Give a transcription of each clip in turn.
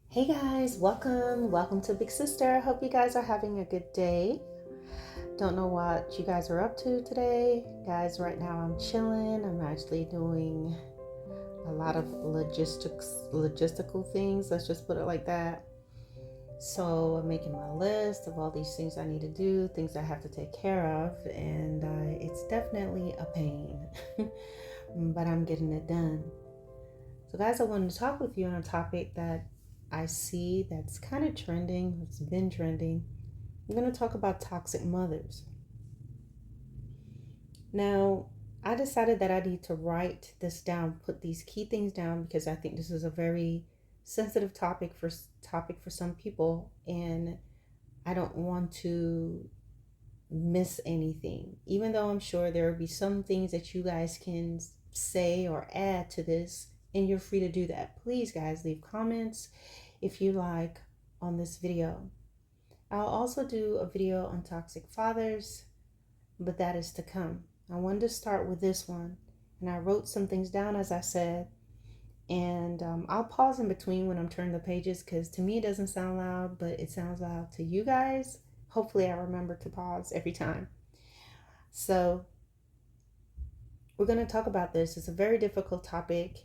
Hey guys, welcome to Big Sister. Hope you guys are having a good day. Don't know what you guys are up to today. Guys, right now I'm chilling. I'm actually doing a lot of logistical things. Let's just put it like that. So I'm making my list of all these things I need to do, things I have to take care of, and it's definitely a pain, but I'm getting it done. So guys, I wanted to talk with you on a topic that I see that's kind of trending. It's been trending. I'm going to talk about toxic mothers. Now, I decided that I need to write this down, put these key things down, because I think this is a very sensitive topic for some people, and I don't want to miss anything. Even though I'm sure there will be some things that you guys can say or add to this, and you're free to do that. Please, guys, leave comments if you like on this video. I'll also do a video on toxic fathers, but that is to come. I wanted to start with this one, and I wrote some things down, as I said, and I'll pause in between when I'm turning the pages, because to me it doesn't sound loud, but it sounds loud to you guys. Hopefully I remember to pause every time. So we're going to talk about this. It's a very difficult topic.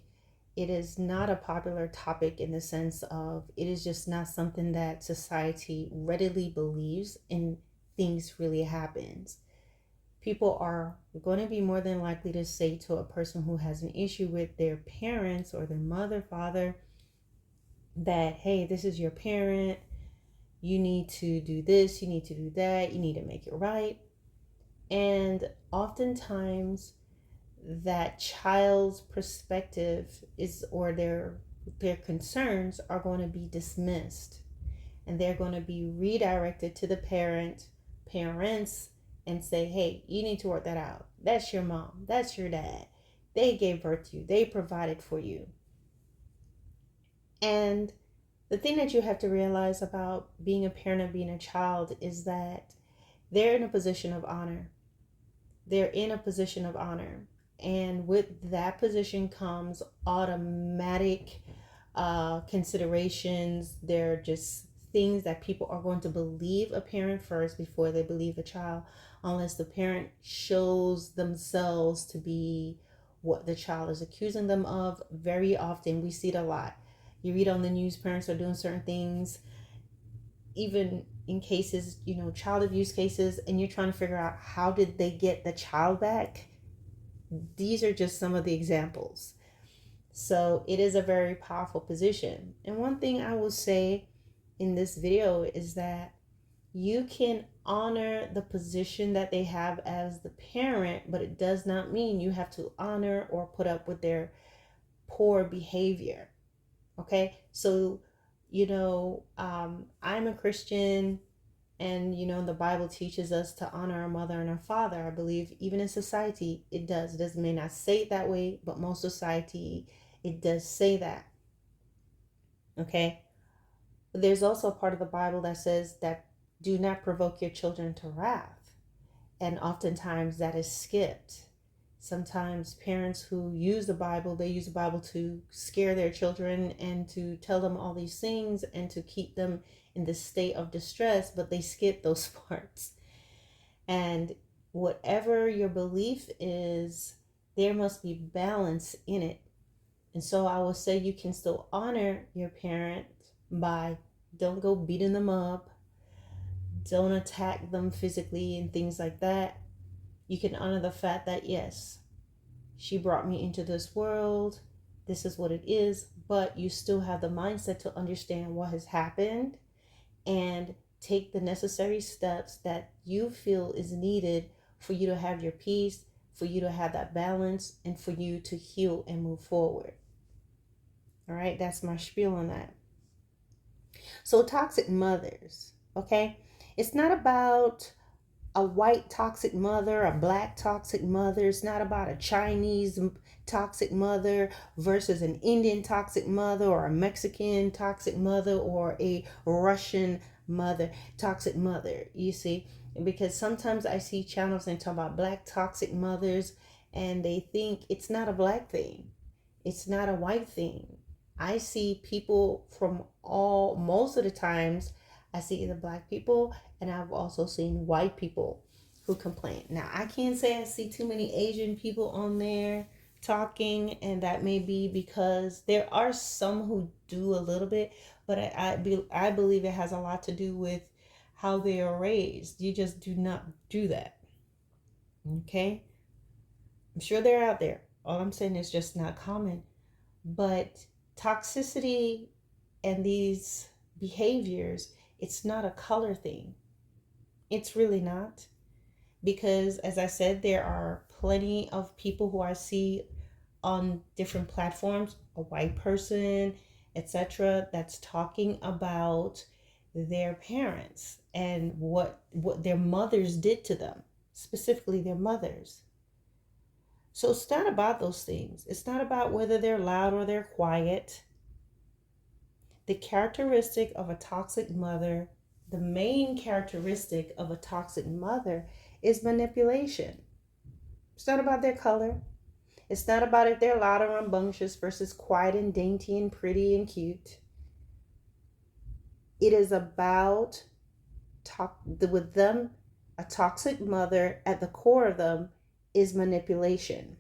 It is not a popular topic in the sense of it is just not something that society readily believes and things really happens. People are going to be more than likely to say to a person who has an issue with their parents or their mother, father, that, hey, this is your parent. You need to do this. You need to do that. You need to make it right. And oftentimes that child's perspective is, or their concerns are going to be dismissed, and they're going to be redirected to the parents, and say, hey, you need to work that out. That's your mom. That's your dad. They gave birth to you. They provided for you. And the thing that you have to realize about being a parent and being a child is that they're in a position of honor. They're in a position of honor. And with that position comes automatic considerations. They're just things that people are going to believe a parent first before they believe a child, unless the parent shows themselves to be what the child is accusing them of. Very often we see it a lot. You read on the news, parents are doing certain things, even in cases, child abuse cases, and you're trying to figure out how did they get the child back. These are just some of the examples. So it is a very powerful position. And one thing I will say in this video is that you can honor the position that they have as the parent, but it does not mean you have to honor or put up with their poor behavior. Okay, so I'm a Christian, and the Bible teaches us to honor our mother and our father. I believe even in society it does. It may not say it that way, but most society it does say that. Okay, but there's also a part of the Bible that says that do not provoke your children to wrath, and oftentimes that is skipped. Sometimes parents who use the Bible, they use the Bible to scare their children and to tell them all these things and to keep them in this state of distress, but they skip those parts. And whatever your belief is, there must be balance in it. And so I will say you can still honor your parent by don't go beating them up, don't attack them physically and things like that. You can honor the fact that, yes, she brought me into this world. This is what it is. But you still have the mindset to understand what has happened and take the necessary steps that you feel is needed for you to have your peace, for you to have that balance, and for you to heal and move forward. All right, that's my spiel on that. So toxic mothers, okay? It's not about a white toxic mother, a black toxic mother. It's not about a Chinese toxic mother versus an Indian toxic mother, or a Mexican toxic mother, or a Russian mother, toxic mother, you see, because sometimes I see channels and talk about black toxic mothers, and they think it's not a black thing, it's not a white thing. I see people from all, most of the times I see either black people, and I've also seen white people who complain. Now I can't say I see too many Asian people on there talking, and that may be because there are some who do a little bit, but I believe it has a lot to do with how they are raised. You just do not do that. Okay? I'm sure they're out there. All I'm saying is just not common. But toxicity and these behaviors, it's not a color thing. It's really not. Because as I said, there are plenty of people who I see on different platforms, a white person, etc., that's talking about their parents and what their mothers did to them, specifically their mothers. So it's not about those things. It's not about whether they're loud or they're quiet. The characteristic of a toxic mother, the main characteristic of a toxic mother is manipulation. It's not about their color. It's not about if they're loud and rambunctious versus quiet and dainty and pretty and cute. It is about with them, a toxic mother at the core of them is manipulation.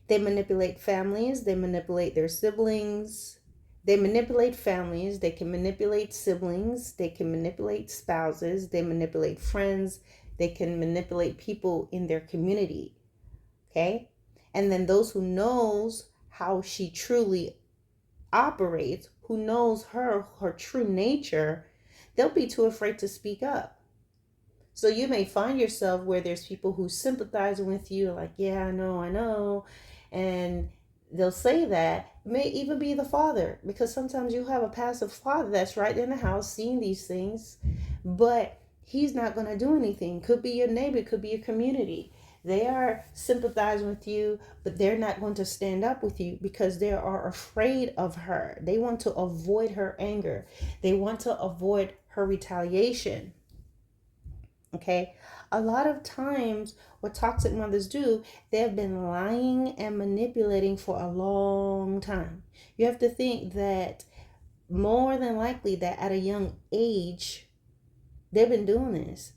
They manipulate families, they manipulate their siblings, they manipulate families, they can manipulate siblings, they can manipulate spouses, they manipulate friends, they can manipulate people in their community. Okay? And then those who knows how she truly operates, who knows her true nature, they'll be too afraid to speak up. So you may find yourself where there's people who sympathize with you, like, yeah, I know. And they'll say that. It may even be the father, because sometimes you have a passive father that's right in the house seeing these things, but he's not going to do anything. Could be your neighbor, could be your community. They are sympathizing with you, but they're not going to stand up with you because they are afraid of her. They want to avoid her anger. They want to avoid her retaliation. Okay? A lot of times, what toxic mothers do, they have been lying and manipulating for a long time. You have to think that more than likely that at a young age, they've been doing this.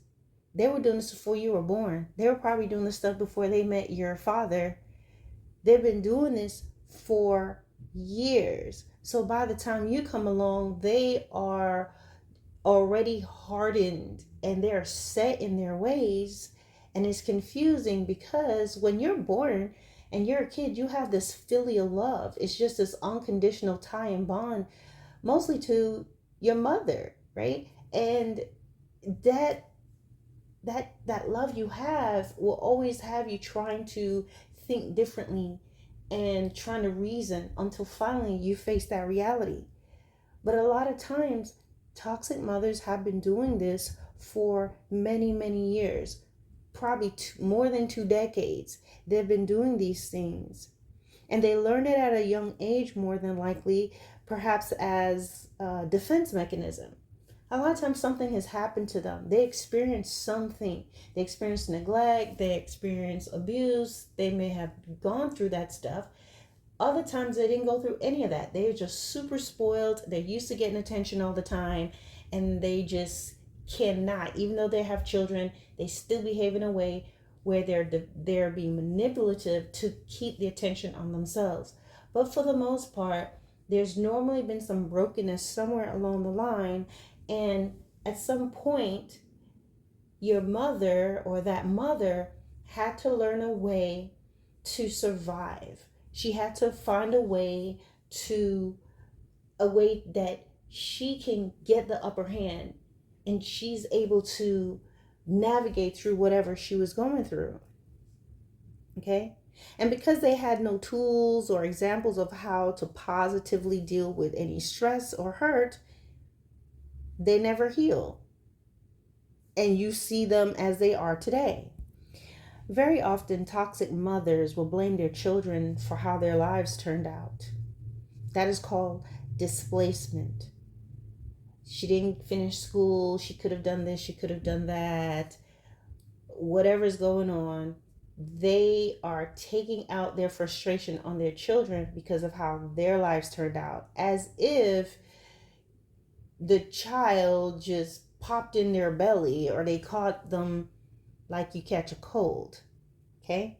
They were doing this before you were born. They were probably doing this stuff before they met your father. They've been doing this for years. So by the time you come along, they are already hardened and they're set in their ways. And it's confusing because when you're born and you're a kid, you have this filial love. It's just this unconditional tie and bond, mostly to your mother, right? And that love you have will always have you trying to think differently and trying to reason until finally you face that reality. But a lot of times, toxic mothers have been doing this for many, many years, probably more than 2 decades. They've been doing these things. And they learn it at a young age, more than likely, perhaps as a defense mechanism. A lot of times something has happened to them. They experience something. They experience neglect. They experience abuse. They may have gone through that stuff. Other times they didn't go through any of that. They're just super spoiled. They're used to getting attention all the time. And they just cannot, even though they have children, they still behave in a way where they're being manipulative to keep the attention on themselves. But for the most part, there's normally been some brokenness somewhere along the line. And at some point, your mother or that mother had to learn a way to survive. She had to find a way that she can get the upper hand and she's able to navigate through whatever she was going through. Okay? And because they had no tools or examples of how to positively deal with any stress or hurt, they never heal. And you see them as they are today. Very often, toxic mothers will blame their children for how their lives turned out. That is called displacement. She didn't finish school. She could have done this. She could have done that. Whatever's going on, they are taking out their frustration on their children because of how their lives turned out, as if the child just popped in their belly or they caught them like you catch a cold. Okay?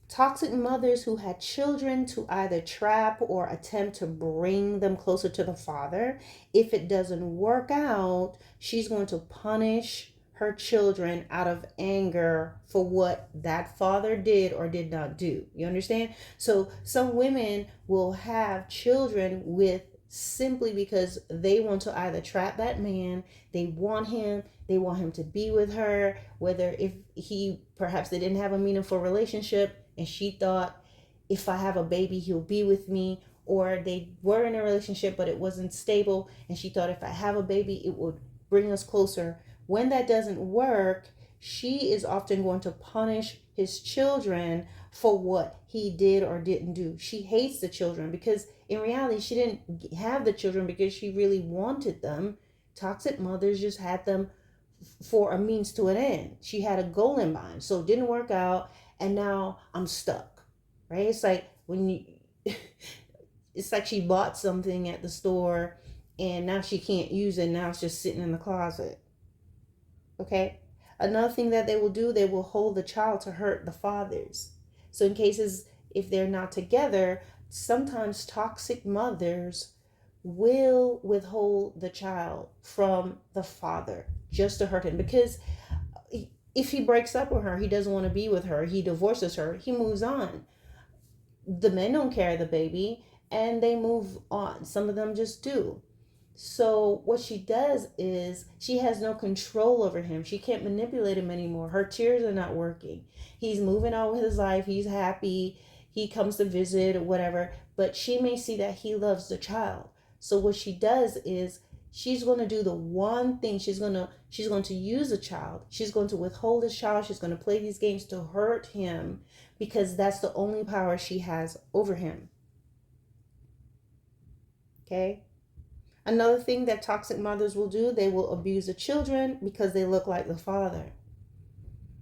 Toxic mothers who had children to either trap or attempt to bring them closer to the father. If it doesn't work out, she's going to punish her children out of anger for what that father did or did not do. You understand? So some women will have children with simply because they want to either trap that man, they want him to be with her, whether if he perhaps they didn't have a meaningful relationship and she thought if I have a baby he'll be with me, or they were in a relationship but it wasn't stable and she thought if I have a baby it would bring us closer. When that doesn't work, she is often going to punish his children for what he did or didn't do. She hates the children because in reality she didn't have the children because she really wanted them. Toxic mothers just had them for a means to an end. She had a goal in mind, so it didn't work out and now I'm stuck. Right? It's like when you it's like she bought something at the store and now she can't use it. Now it's just sitting in the closet. Okay? Another thing that they will do, they will hold the child to hurt the fathers. So in cases if they're not together, sometimes toxic mothers will withhold the child from the father just to hurt him, because if he breaks up with her, he doesn't want to be with her, he divorces her, he moves on. The men don't carry the baby and they move on. Some of them just do. So what she does is she has no control over him. She can't manipulate him anymore. Her tears are not working. He's moving on with his life. He's happy. He comes to visit or whatever. But she may see that he loves the child. So what she does is she's going to do the one thing. She's going to use the child. She's going to withhold his child. She's going to play these games to hurt him because that's the only power she has over him. Okay? Another thing that toxic mothers will do, they will abuse the children because they look like the father.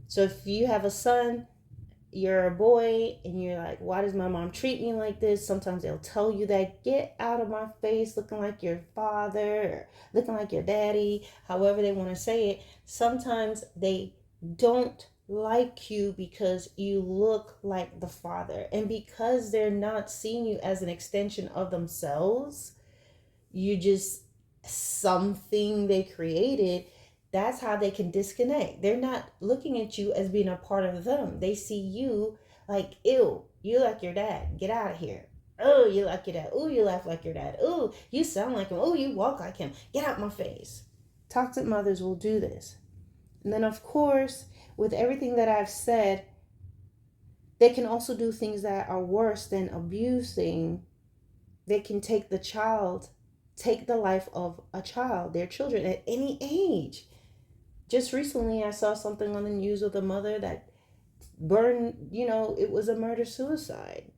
So if you have a son, you're a boy, and you're like, why does my mom treat me like this? Sometimes they'll tell you that, get out of my face looking like your father, or looking like your daddy, however they want to say it. Sometimes they don't like you because you look like the father. And because they're not seeing you as an extension of themselves, you just something they created. That's how they can disconnect. They're not looking at you as being a part of them. They see you like, ew, you like your dad, get out of here. Oh, you like your dad. Oh, you laugh like your dad. Oh, you sound like him. Oh, you walk like him. Get out my face. Toxic mothers will do this. And then of course, with everything that I've said, they can also do things that are worse than abusing. They can take the life of a child, their children, at any age. Just recently, I saw something on the news with a mother that burned, it was a murder-suicide,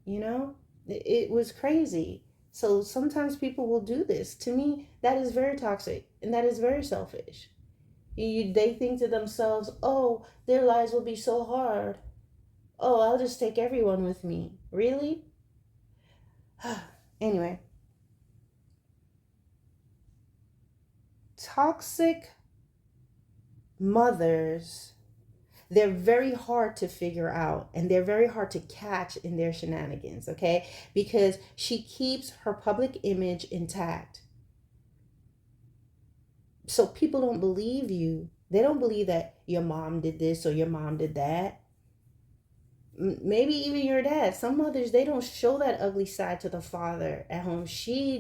It was crazy. So sometimes people will do this. To me, that is very toxic and that is very selfish. They think to themselves, oh, their lives will be so hard. Oh, I'll just take everyone with me. Really? Anyway. Toxic mothers, they're very hard to figure out and they're very hard to catch in their shenanigans, okay? Because she keeps her public image intact. So people don't believe you. They don't believe that your mom did this or your mom did that. Maybe even your dad. Some mothers, they don't show that ugly side to the father at home.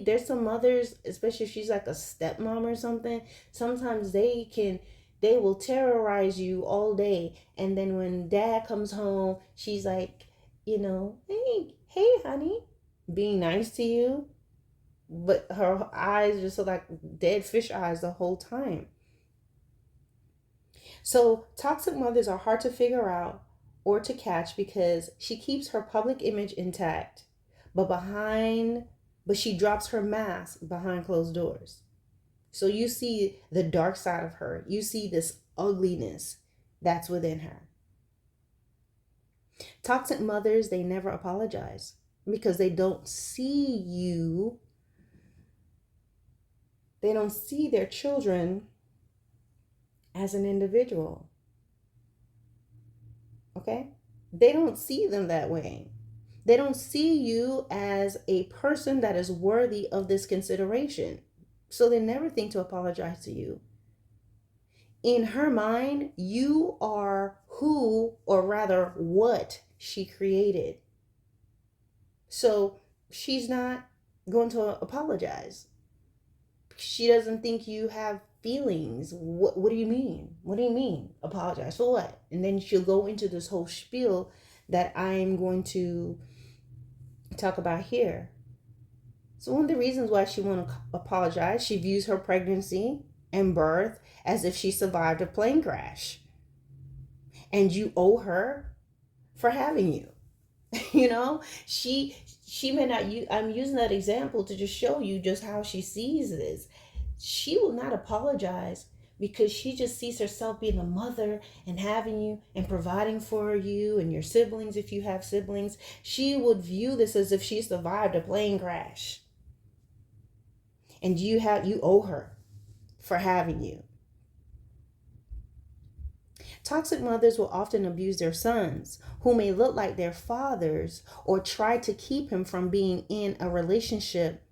There's some mothers, especially if she's like a stepmom or something, sometimes they will terrorize you all day. And then when dad comes home, she's like, hey, honey, being nice to you. But her eyes just look like dead fish eyes the whole time. So toxic mothers are hard to figure out or to catch because she keeps her public image intact, but she drops her mask behind closed doors. So you see the dark side of her. You see this ugliness that's within her. Toxic mothers, they never apologize because they don't see you. They don't see their children as an individual. Okay? They don't see them that way. They don't see you as a person that is worthy of this consideration. So they never think to apologize to you. In her mind, you are who, or rather, what she created. So she's not going to apologize. She doesn't think you have feelings. What do you mean? What do you mean? Apologize for what? And then she'll go into this whole spiel that I'm going to talk about here. So one of the reasons why she won't apologize, she views her pregnancy and birth as if she survived a plane crash. And you owe her for having you. You know, she may not I'm using that example to just show you just how she sees this. She will not apologize because she just sees herself being a mother and having you and providing for you and your siblings if you have siblings. She would view this as if she survived a plane crash. And you owe her for having you. Toxic mothers will often abuse their sons, who may look like their fathers, or try to keep him from being in a relationship,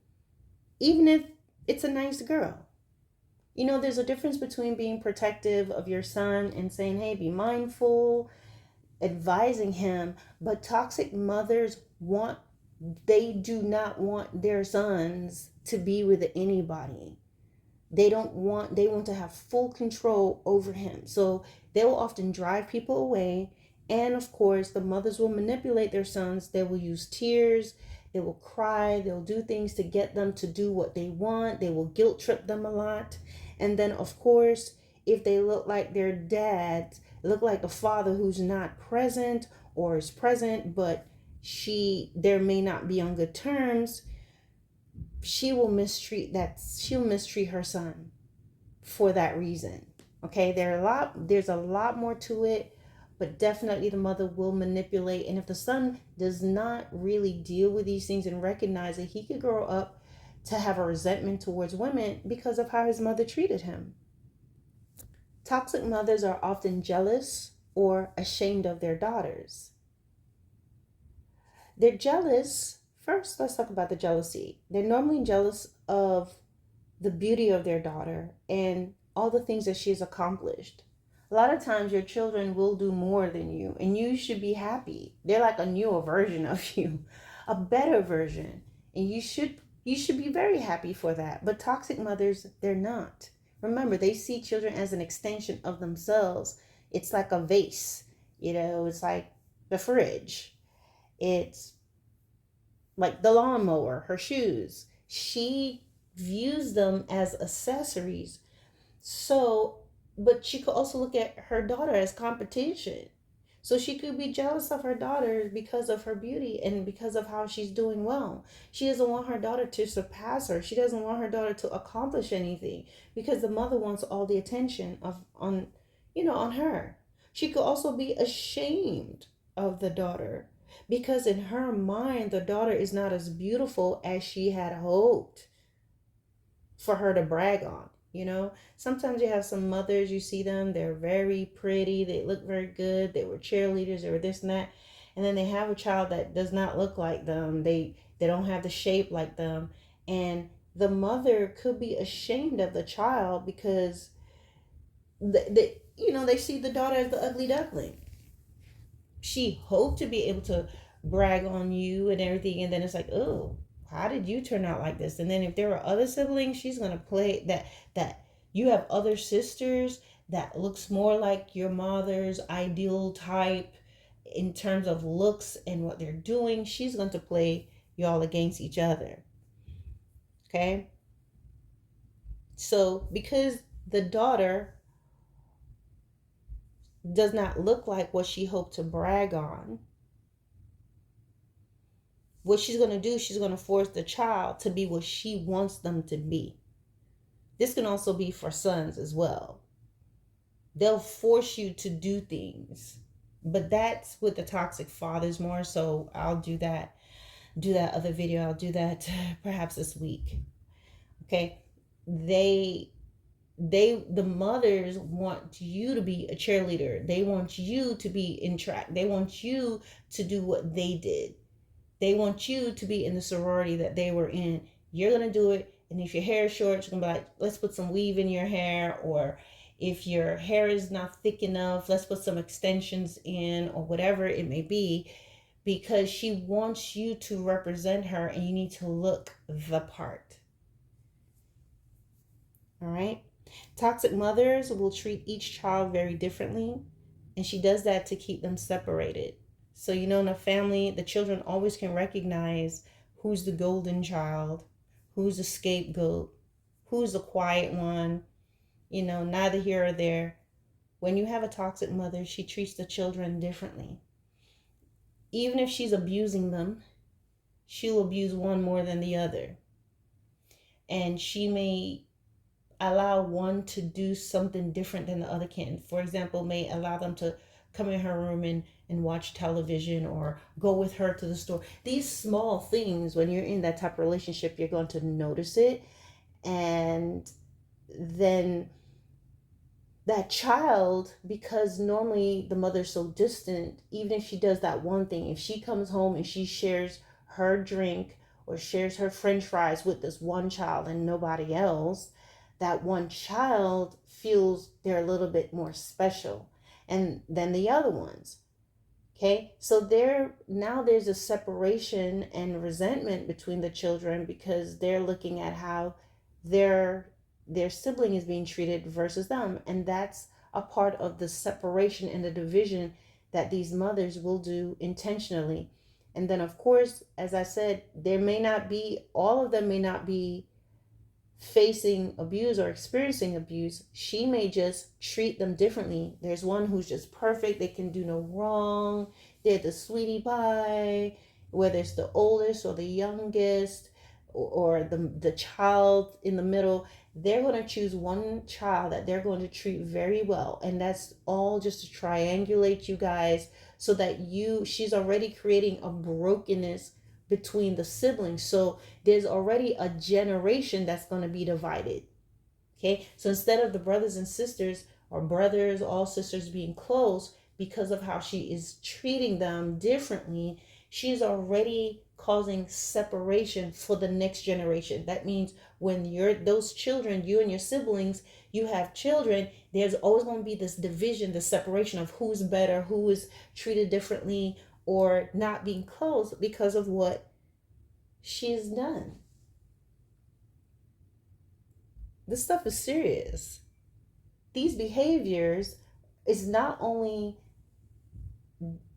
even if it's a nice girl. You know, there's a difference between being protective of your son and saying, hey, be mindful, advising him. But toxic mothers they do not want their sons to be with anybody. They want to have full control over him. So they will often drive people away. And of course, the mothers will manipulate their sons. They will use tears. They will cry. They'll do things to get them to do what they want. They will guilt trip them a lot. And then, of course, if they look like their dad, look like a father who's not present or is present, but there may not be on good terms, she'll mistreat her son for that reason. Okay, there's a lot more to it, but definitely the mother will manipulate. And if the son does not really deal with these things and recognize that, he could grow up to have a resentment towards women because of how his mother treated him. Toxic mothers are often jealous or ashamed of their daughters. They're jealous. First, let's talk about the jealousy. They're normally jealous of the beauty of their daughter and all the things that she has accomplished. A lot of times your children will do more than you, and you should be happy. They're like a newer version of you, a better version. And you should be very happy for that. But toxic mothers, they're not. Remember, they see children as an extension of themselves. It's like a vase, it's like the fridge. It's like the lawnmower, her shoes. She views them as accessories. So, but she could also look at her daughter as competition. So she could be jealous of her daughter because of her beauty and because of how she's doing well. She doesn't want her daughter to surpass her. She doesn't want her daughter to accomplish anything because the mother wants all the attention on her. She could also be ashamed of the daughter because in her mind, the daughter is not as beautiful as she had hoped for her to brag on. Sometimes you have some mothers, you see them, they're very pretty, they look very good, they were cheerleaders, they were this and that, and then they have a child that does not look like them, they don't have the shape like them, and the mother could be ashamed of the child because they see the daughter as the ugly duckling. She hoped to be able to brag on you and everything, and then it's like, oh, how did you turn out like this? And then if there are other siblings, she's going to play that you have other sisters that looks more like your mother's ideal type in terms of looks and what they're doing. She's going to play y'all against each other. Okay? So because the daughter does not look like what she hoped to brag on, what she's going to do, she's going to force the child to be what she wants them to be. This can also be for sons as well. They'll force you to do things, but that's with the toxic fathers more. So I'll do that other video. I'll do that perhaps this week. Okay. They the mothers want you to be a cheerleader. They want you to be in track. They want you to do what they did. They want you to be in the sorority that they were in. You're gonna do it, and if your hair is short, you're gonna be like, let's put some weave in your hair. Or if your hair is not thick enough, let's put some extensions in, or whatever it may be, because she wants you to represent her and you need to look the part. All right. Toxic mothers will treat each child very differently, and she does that to keep them separated. So, in a family, the children always can recognize who's the golden child, who's the scapegoat, who's the quiet one, neither here or there. When you have a toxic mother, she treats the children differently. Even if she's abusing them, she'll abuse one more than the other. And she may allow one to do something different than the other can. For example, may allow them to come in her room and watch television, or go with her to the store. These small things, when you're in that type of relationship, you're going to notice it. And then that child, because normally the mother's so distant, even if she does that one thing, if she comes home and she shares her drink or shares her french fries with this one child and nobody else, that one child feels they're a little bit more special and than the other ones. Okay, so there's a separation and resentment between the children, because they're looking at how their sibling is being treated versus them, and that's a part of the separation and the division that these mothers will do intentionally. And then, of course, as I said, all of them may not be facing abuse or experiencing abuse. She may just treat them differently. There's one who's just perfect. They can do no wrong. They're the sweetie pie, whether it's the oldest or the youngest, or the child in the middle. They're going to choose one child that they're going to treat very well. And that's all just to triangulate you guys, so that she's already creating a brokenness between the siblings. So there's already a generation that's going to be divided. Okay, so instead of the brothers and sisters, or brothers, all sisters, being close because of how she is treating them differently, she's already causing separation for the next generation. That means when those children, you and your siblings, you have children, there's always going to be this division, this separation of who's better, who is treated differently, or not being close because of what she's done. This stuff is serious. These behaviors is not only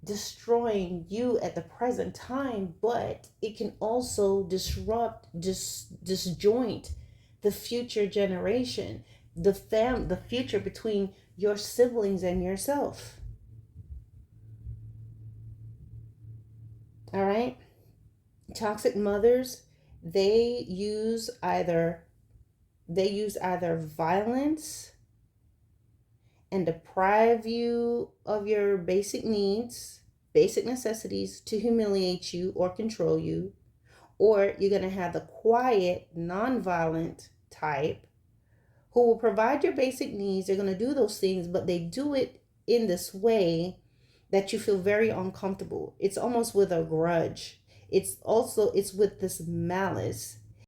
destroying you at the present time, but it can also disjoint the future generation, the future between your siblings and yourself. All right. Toxic mothers, they use either violence and deprive you of your basic needs, basic necessities, to humiliate you or control you. Or you're going to have the quiet, non-violent type who will provide your basic needs. They're going to do those things, but they do it in this way that you feel very uncomfortable. It's almost with a grudge. It's with this malice.